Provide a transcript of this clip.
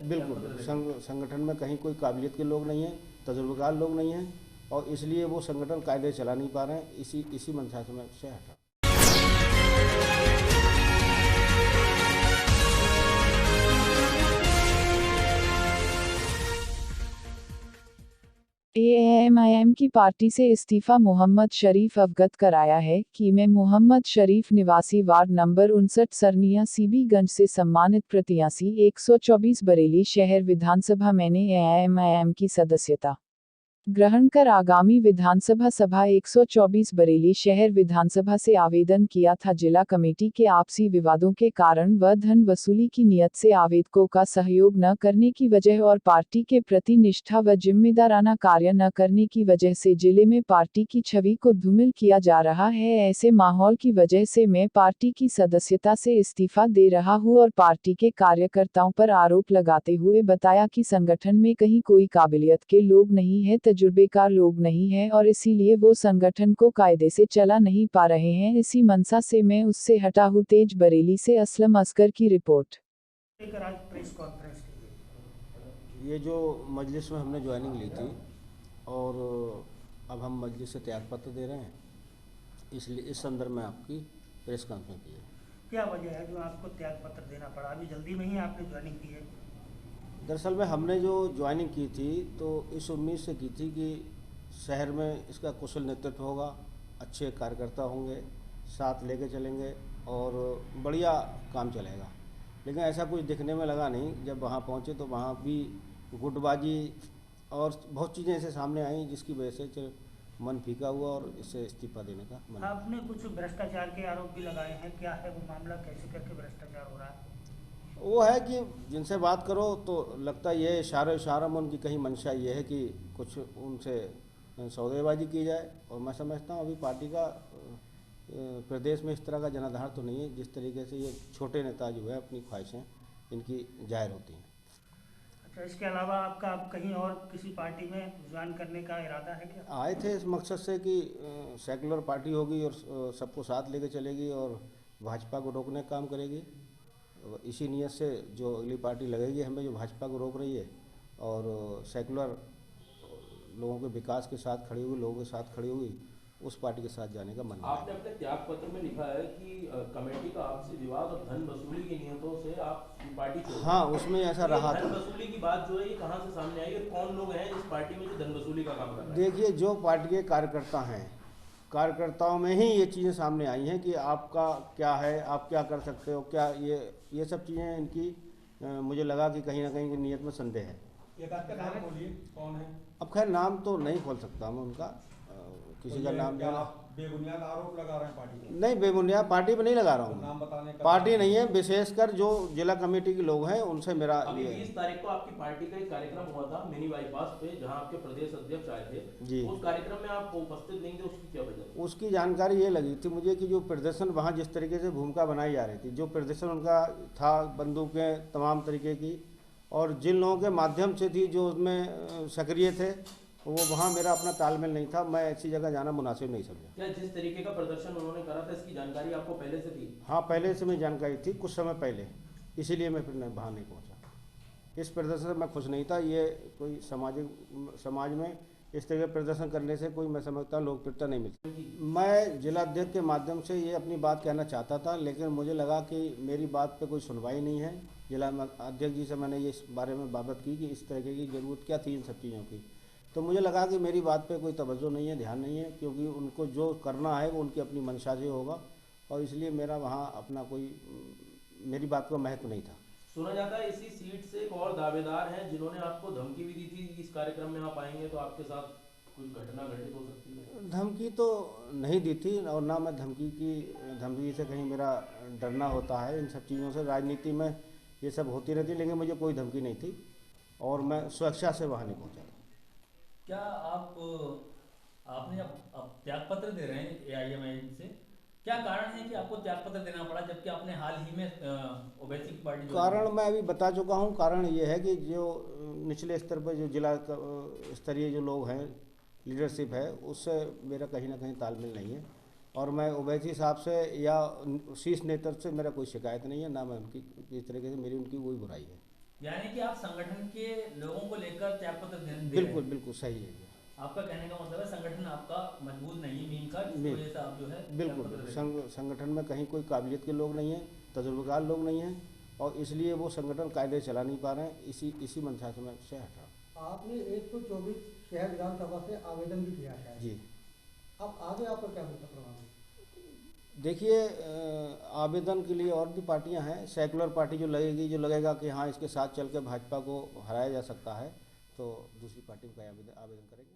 बिल्कुल संगठन में कहीं कोई काबिलियत के लोग नहीं हैं, तजुर्बेकार लोग नहीं हैं, और इसलिए वो संगठन कायदे चला नहीं पा रहे हैं। इसी मंशा से मैं से हटा। एएमआईएम की पार्टी से इस्तीफा मोहम्मद शरीफ अवगत कराया है कि मैं मोहम्मद शरीफ निवासी वार्ड नंबर 59 सरनिया सीबीगंज से सम्मानित प्रत्याशी 124 बरेली शहर विधानसभा मैंने एएमआईएम की सदस्यता ग्रहण कर आगामी विधानसभा सभा 124 बरेली शहर विधानसभा से आवेदन किया था। जिला कमेटी के आपसी विवादों के कारण व धन वसूली की नियत से आवेदकों का सहयोग न करने की वजह और पार्टी के प्रति निष्ठा व जिम्मेदाराना कार्य न करने की वजह से जिले में पार्टी की छवि को धूमिल किया जा रहा है। ऐसे माहौल की वजह से मैं पार्टी की सदस्यता से इस्तीफा दे रहा हूं और पार्टी के कार्यकर्ताओं पर आरोप लगाते हुए बताया कि संगठन में कहीं कोई काबिलियत के लोग नहीं है, तजुर्बेकार लोग नहीं है और इसीलिए वो संगठन को कायदे से चला नहीं पा रहे हैं। इसी मंशा से मैं उससे हटा हूँ। तेज बरेली से असलम असगर की रिपोर्ट। ये जो मजलिस में हमने ज्वाइनिंग ली थी और अब हम मजलिस से त्यागपत्र दे रहे हैं, इसलिए इस संदर्भ में आपकी प्रेस कॉन्फ्रेंस की है। क्या वजह है जो आपको त्यागपत्र देना पड़ा? अभी जल्दी में ही आपने ज्वाइनिंग की है। दरअसल में हमने जो ज्वाइनिंग की थी तो इस उम्मीद से की थी कि शहर में इसका कुशल नेतृत्व होगा, अच्छे कार्यकर्ता होंगे, साथ लेके चलेंगे और बढ़िया काम चलेगा। लेकिन ऐसा कुछ दिखने में लगा नहीं। जब वहाँ पहुँचे तो वहाँ भी गुटबाजी और बहुत चीज़ें ऐसे सामने आई जिसकी वजह से मन फीका हुआ और इससे इस्तीफा देने का मन। आपने कुछ भ्रष्टाचार के आरोप भी लगाए हैं, क्या है वो मामला? कैसे करके भ्रष्टाचार हो रहा है? वो है कि जिनसे बात करो तो लगता ये इशारा में उनकी कहीं मंशा ये है कि कुछ उनसे सौदेबाजी की जाए। और मैं समझता हूँ अभी पार्टी का प्रदेश में इस तरह का जनाधार तो नहीं है जिस तरीके से ये छोटे नेता जो है अपनी ख्वाहिशें इनकी जाहिर होती हैं। अच्छा, इसके अलावा आपका अब कहीं और किसी पार्टी में ज्वाइन करने का इरादा है क्या? आए थे इस मकसद से कि सेकुलर पार्टी होगी और सबको साथ लेके चलेगी और भाजपा को रोकने का काम करेगी। इसी नीयत से जो अगली पार्टी लगेगी हमें, जो भाजपा को रोक रही है और सेकुलर लोगों के विकास के साथ खड़ी हुई, लोगों के साथ खड़ी हुई, उस पार्टी के साथ जाने का मन है। आपने अपने त्याग पत्र में लिखा है कि कमेटी का आपसी विवाद और धन वसूली की नियतों से आप पार्टी छोड़। हाँ, उसमें ऐसा रहा था। धन वसूली की बात जो है ये कहाँ से सामने आई और कौन लोग हैं इस पार्टी में जो धन वसूली का काम कर रहे हैं? देखिए, जो पार्टी के कार्यकर्ता हैं, कार्यकर्ताओं में ही ये चीज़ें सामने आई हैं कि आपका क्या है, आप क्या कर सकते हो, क्या ये सब चीज़ें इनकी मुझे लगा कि कहीं ना कहीं की नीयत में संदेह है। एक आपका नाम बोलिए, कौन है? अब खैर नाम तो नहीं खोल सकता मैं उनका, किसी का नाम क्या आप बेबुनियाद आरोप लगा रहे हैं पार्टी पर? नहीं, बेबुनियाद पार्टी पे नहीं लगा रहा हूँ। नाम बताने का पार्टी नहीं है, विशेषकर जो जिला कमेटी के लोग हैं उनसे मेरा अभी ये 20 तारीख को आपकी पार्टी का एक कार्यक्रम हुआ था मिनी बाईपास पे जहां आपके प्रदेश अध्यक्ष आए थे जी। उस कार्यक्रम में आप उपस्थित नहीं थे, उसकी क्या वजह? उसकी जानकारी ये लगी थी मुझे कि जो प्रदर्शन वहाँ जिस तरीके से भूमिका बनाई जा रही थी, जो प्रदर्शन उनका था, बंदूकें तमाम तरीके की, और जिन लोगों के माध्यम से थी जो उसमें सक्रिय थे, वो वहाँ मेरा अपना तालमेल नहीं था। मैं ऐसी जगह जाना मुनासिब नहीं समझा। क्या जिस तरीके का प्रदर्शन उन्होंने करा था इसकी जानकारी आपको पहले से थी? हाँ, पहले से मुझे जानकारी थी, कुछ समय पहले, इसीलिए मैं फिर वहाँ नहीं पहुँचा। इस प्रदर्शन से मैं खुश नहीं था। ये कोई समाज में इस तरह के प्रदर्शन करने से कोई, मैं समझता हूँ, लोकप्रियता नहीं मिलती। मैं जिला अध्यक्ष के माध्यम से ये अपनी बात कहना चाहता था, लेकिन मुझे लगा कि मेरी बात पे कोई सुनवाई नहीं है। जिला अध्यक्ष जी से मैंने ये इस बारे में बात की कि इस तरह की ज़रूरत क्या थी इन सब चीज़ों की, तो मुझे लगा कि मेरी बात पे कोई तवज्जो नहीं है, ध्यान नहीं है, क्योंकि उनको जो करना है वो उनकी अपनी मंशा से होगा और इसलिए मेरा वहाँ अपना कोई, मेरी बात का महत्व नहीं था। सुना जाता है इसी सीट से एक और दावेदार हैं जिन्होंने आपको धमकी भी दी थी कि इस कार्यक्रम में आप आएंगे तो आपके साथ कुछ घटना घटित हो सकती है। धमकी तो नहीं दी थी और ना मैं धमकी से कहीं मेरा डरना होता है। इन सब चीज़ों से राजनीति में ये सब होती रहती है, लेकिन मुझे कोई धमकी नहीं थी और मैं सुरक्षा से वहाँ नहीं पहुँचा। क्या आपने अब त्यागपत्र दे रहे हैं एआईएमआईएम से, क्या कारण है कि आपको त्यागपत्र देना पड़ा जबकि आपने हाल ही में ओवैसी की पार्टी? कारण मैं अभी बता चुका हूँ। कारण ये है कि जो निचले स्तर पर जो जिला स्तरीय जो लोग हैं, लीडरशिप है, उससे मेरा कहीं ना कहीं तालमेल नहीं है और मैं ओवैसी साहब से या शीर्ष नेतृत्व से मेरा कोई शिकायत नहीं है, ना मैं उनकी इस तरीके से मेरी उनकी कोई बुराई है। यानी कि आप संगठन के लोगों को लेकर त्याग पत्र दे रहे बिल्कुल हैं। बिल्कुल सही है ये। आपका कहने का मतलब है संगठन आपका मजबूत नहीं है मीम का, जिसकी नहीं। वजह से आप जो है बिल्कुल त्याग पत्र दे रहे हैं। संगठन में कहीं कोई काबिलियत के लोग नहीं हैं, तजुर्बेकार लोग नहीं हैं, और इसलिए वो संगठन कायदे चला नहीं पा रहे हैं। इसी मंशा से मैं से हट रहा हूँ। आपने 124 शहर विधानसभा से आवेदन भी किया है, जी अब आगे आपका क्या होता प्रभाव? देखिए, आवेदन के लिए और भी पार्टियां हैं। सेकुलर पार्टी जो लगेगा कि हाँ इसके साथ चल के भाजपा को हराया जा सकता है, तो दूसरी पार्टी का आवेदन करेंगे।